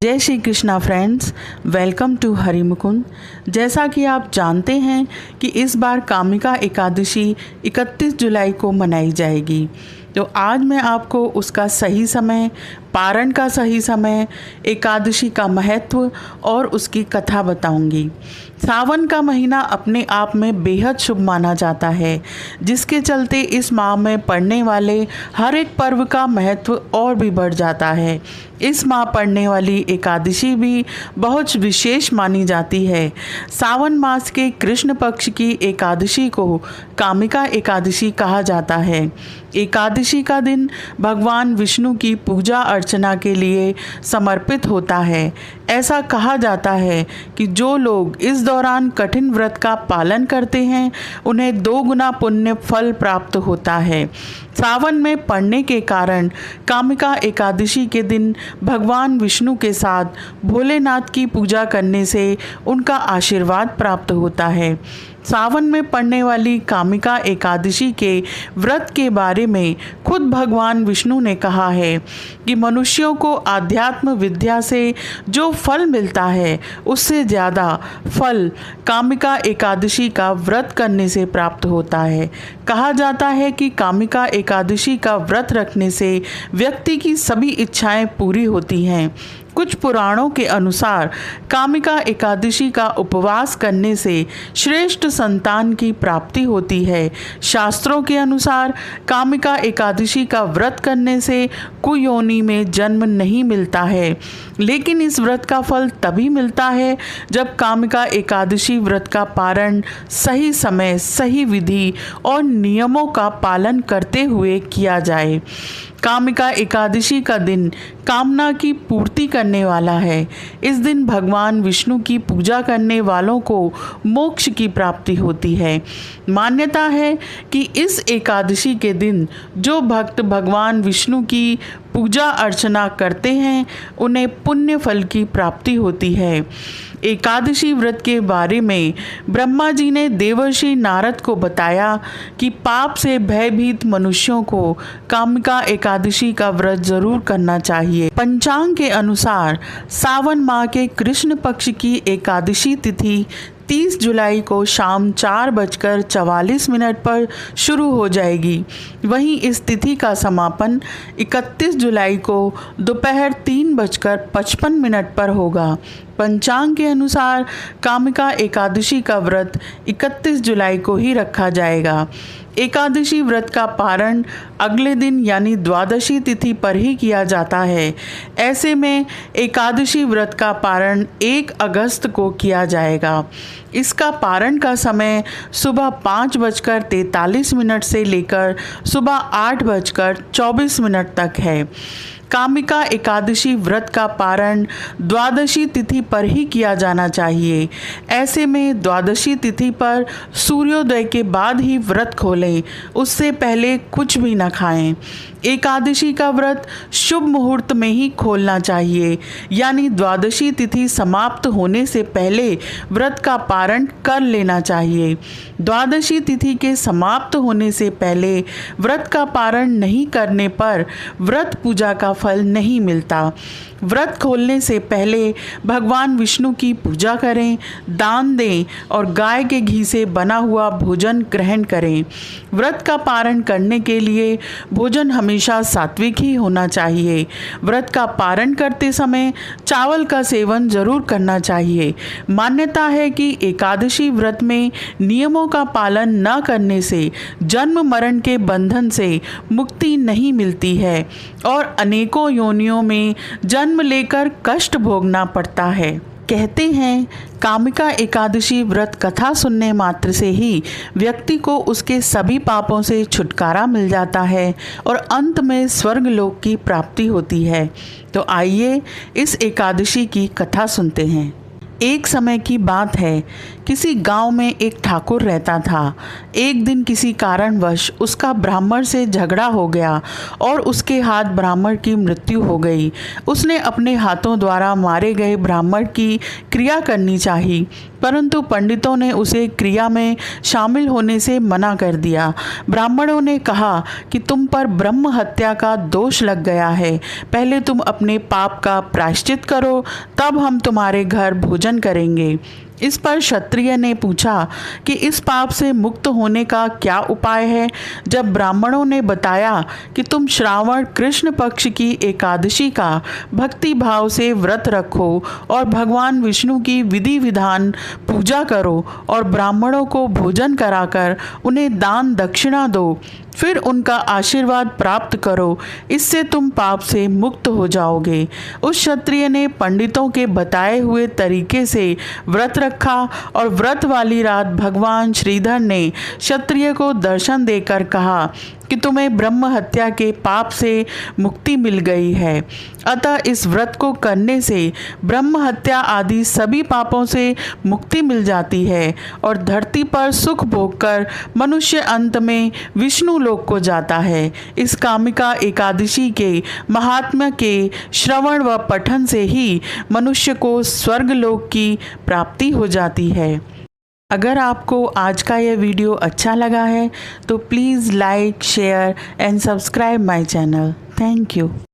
जय Shri Krishna friends, welcome to Harimukund. जैसा कि आप जानते हैं कि इस बार कामिका एकादशी 31 जुलाई को मनाई जाएगी, तो आज मैं आपको उसका सही समय, पारण का सही समय, एकादशी का महत्व और उसकी कथा बताऊंगी। सावन का महीना अपने आप में बेहद शुभ माना जाता है, जिसके चलते इस माह में पड़ने वाले हर एक पर्व का महत्व और भी बढ़ जाता है। इस माह पड़ने वाली एकादशी भी बहुत विशेष मानी जाती है। सावन मास के कृष्ण पक्ष की एकादशी को कामिका एकादशी कहा जाता है। एकादशी का दिन भगवान विष्णु की पूजा अर्चना के लिए समर्पित होता है। ऐसा कहा जाता है कि जो लोग इस दौरान कठिन व्रत का पालन करते हैं, उन्हें 2 गुना पुण्य फल प्राप्त होता है। सावन में पड़ने के कारण कामिका एकादशी के दिन भगवान विष्णु के साथ भोलेनाथ की पूजा करने से उनका आशीर्वाद प्राप्त होता है। सावन में पड़ने वाली कामिका एकादशी के व्रत के बारे में खुद भगवान विष्णु ने कहा है कि मनुष्यों को आध्यात्म विद्या से जो फल मिलता है, उससे ज़्यादा फल कामिका एकादशी का व्रत करने से प्राप्त होता है। कहा जाता है कि कामिका एकादशी का व्रत रखने से व्यक्ति की सभी इच्छाएं पूरी होती हैं। कुछ पुराणों के अनुसार कामिका एकादशी का उपवास करने से श्रेष्ठ संतान की प्राप्ति होती है। शास्त्रों के अनुसार कामिका एकादशी का व्रत करने से कुयोनि में जन्म नहीं मिलता है, लेकिन इस व्रत का फल तभी मिलता है जब कामिका एकादशी व्रत का पारण सही समय, सही विधि और नियमों का पालन करते हुए किया जाए। कामिका एकादशी का दिन कामना की पूर्ति करने वाला है। इस दिन भगवान विष्णु की पूजा करने वालों को मोक्ष की प्राप्ति होती है। मान्यता है कि इस एकादशी के दिन जो भक्त भगवान विष्णु की पूजा अर्चना करते हैं, उन्हें पुण्य फल की प्राप्ति होती है। एकादशी व्रत के बारे में ब्रह्मा जी ने देवर्षि नारद को बताया कि पाप से भयभीत मनुष्यों को कामिका एकादशी का व्रत जरूर करना चाहिए। पंचांग के अनुसार सावन माह के कृष्ण पक्ष की एकादशी तिथि 30 जुलाई को शाम 4:44 पर शुरू हो जाएगी। वहीं इस तिथि का समापन 31 जुलाई को दोपहर 3:55 पर होगा। पंचांग के अनुसार कामिका एकादशी का व्रत 31 जुलाई को ही रखा जाएगा। एकादशी व्रत का पारण अगले दिन यानी द्वादशी तिथि पर ही किया जाता है। ऐसे में एकादशी व्रत का पारण 1 अगस्त को किया जाएगा। इसका पारण का समय सुबह 5:43 से लेकर सुबह 8:24 तक है। कामिका एकादशी व्रत का पारण द्वादशी तिथि पर ही किया जाना चाहिए। ऐसे में द्वादशी तिथि पर सूर्योदय के बाद ही व्रत खोलें, उससे पहले कुछ भी न खाएं। एकादशी का व्रत शुभ मुहूर्त में ही खोलना चाहिए, यानी द्वादशी तिथि समाप्त होने से पहले व्रत का पारण कर लेना चाहिए। द्वादशी तिथि के समाप्त होने से पहले व्रत का पारण नहीं करने पर व्रत पूजा का फल नहीं मिलता। व्रत खोलने से पहले भगवान विष्णु की पूजा करें, दान दें और गाय के घी से बना हुआ भोजन ग्रहण करें। व्रत का पारण करने के लिए भोजन हमेशा सात्विक ही होना चाहिए। व्रत का पारण करते समय चावल का सेवन जरूर करना चाहिए। मान्यता है कि एकादशी व्रत में नियमों का पालन न करने से जन्म मरण के बंधन से मुक्ति नहीं मिलती है और अनेकों योनियों में जन्म लेकर कष्ट भोगना पड़ता है। कहते हैं कामिका एकादशी व्रत कथा सुनने मात्र से ही व्यक्ति को उसके सभी पापों से छुटकारा मिल जाता है और अंत में स्वर्ग लोक की प्राप्ति होती है। तो आइए इस एकादशी की कथा सुनते हैं। एक समय की बात है किसी गांव में एक ठाकुर रहता था। एक दिन किसी कारणवश उसका ब्राह्मण से झगड़ा हो गया और उसके हाथ ब्राह्मण की मृत्यु हो गई। उसने अपने हाथों द्वारा मारे गए ब्राह्मण की क्रिया करनी चाहिए, परंतु पंडितों ने उसे क्रिया में शामिल होने से मना कर दिया। ब्राह्मणों ने कहा कि तुम पर ब्रह्म हत्या का दोष लग गया है, पहले तुम अपने पाप का प्रायश्चित करो, तब हम तुम्हारे घर भोजन करेंगे। इस पर क्षत्रिय ने पूछा कि इस पाप से मुक्त होने का क्या उपाय है। जब ब्राह्मणों ने बताया कि तुम श्रावण कृष्ण पक्ष की एकादशी का भक्ति भाव से व्रत रखो और भगवान विष्णु की विधि विधान पूजा करो और ब्राह्मणों को भोजन कराकर उन्हें दान दक्षिणा दो, फिर उनका आशीर्वाद प्राप्त करो, इससे तुम पाप से मुक्त हो जाओगे। उस क्षत्रिय ने पंडितों के बताए हुए तरीके से व्रत रखा और व्रत वाली रात भगवान श्रीधर ने क्षत्रिय को दर्शन देकर कहा कि तुम्हें ब्रह्म हत्या के पाप से मुक्ति मिल गई है। अतः इस व्रत को करने से ब्रह्म हत्या आदि सभी पापों से मुक्ति मिल जाती है और धरती पर सुख भोगकर मनुष्य अंत में विष्णु लोक को जाता है। इस कामिका एकादशी के महात्म्य के श्रवण व पठन से ही मनुष्य को स्वर्ग लोक की प्राप्ति हो जाती है। अगर आपको आज का यह वीडियो अच्छा लगा है तो please like, share and subscribe my channel. Thank you.